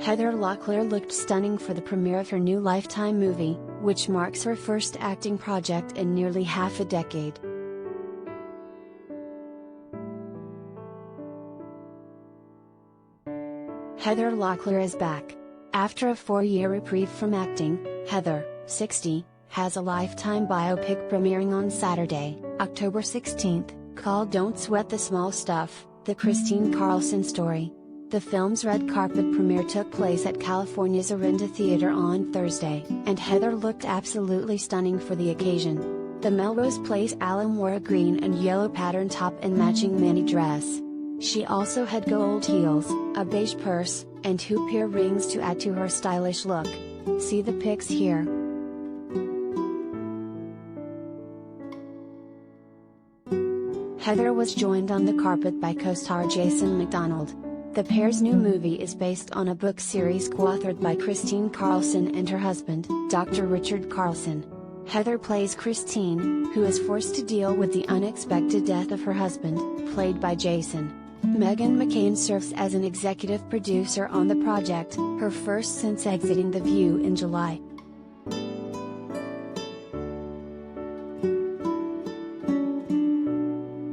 Heather Locklear looked stunning for the premiere of her new Lifetime movie, which marks her first acting project in nearly half a decade. Heather Locklear is back. After a 4-year reprieve from acting, Heather, 60, has a Lifetime biopic premiering on Saturday, October 16, called Don't Sweat the Small Stuff, The Kristine Carlson Story. The film's red carpet premiere took place at California's Orinda Theater on Thursday, and Heather looked absolutely stunning for the occasion. The Melrose Place alum wore a green and yellow pattern top and matching mini dress. She also had gold heels, a beige purse, and hoop earrings to add to her stylish look. See the pics here. Heather was joined on the carpet by co-star Jason MacDonald. The pair's new movie is based on a book series co-authored by Kristine Carlson and her husband, Dr. Richard Carlson. Heather plays Kristine, who is forced to deal with the unexpected death of her husband, played by Jason. Meghan McCain serves as an executive producer on the project, her first since exiting The View in July.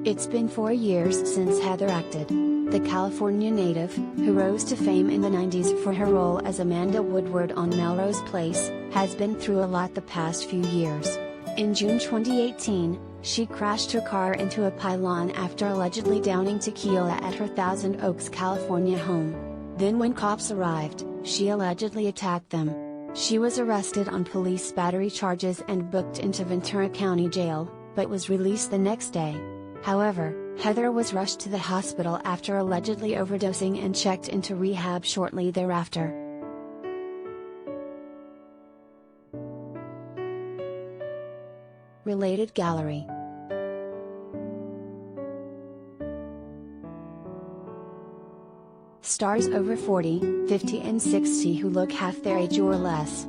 It's been 4 years since Heather acted. The California native, who rose to fame in the 90s for her role as Amanda Woodward on Melrose Place, has been through a lot the past few years. In June 2018, she crashed her car into a pylon after allegedly downing tequila at her Thousand Oaks, California home. Then when cops arrived, she allegedly attacked them. She was arrested on police battery charges and booked into Ventura County Jail, but was released the next day. However, Heather was rushed to the hospital after allegedly overdosing and checked into rehab shortly thereafter. Related gallery. Stars over 40, 50 and 60 who look half their age or less.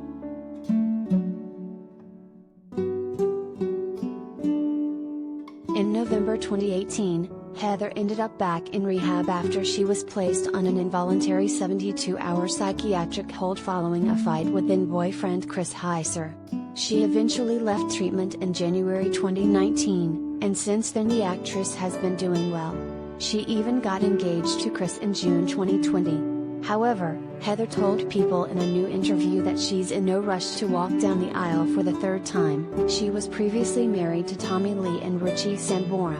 In November 2018, Heather ended up back in rehab after she was placed on an involuntary 72-hour psychiatric hold following a fight with then-boyfriend Chris Heiser. She eventually left treatment in January 2019, and since then the actress has been doing well. She even got engaged to Chris in June 2020. However, Heather told People in a new interview that she's in no rush to walk down the aisle for the 3rd time. She was previously married to Tommy Lee and Richie Sambora.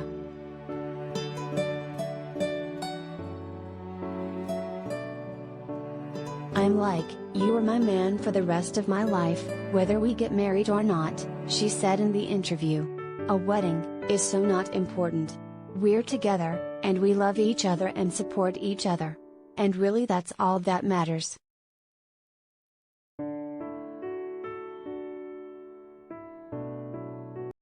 "I'm like, you are my man for the rest of my life, whether we get married or not," she said in the interview. "A wedding is so not important. We're together, and we love each other and support each other. And really that's all that matters."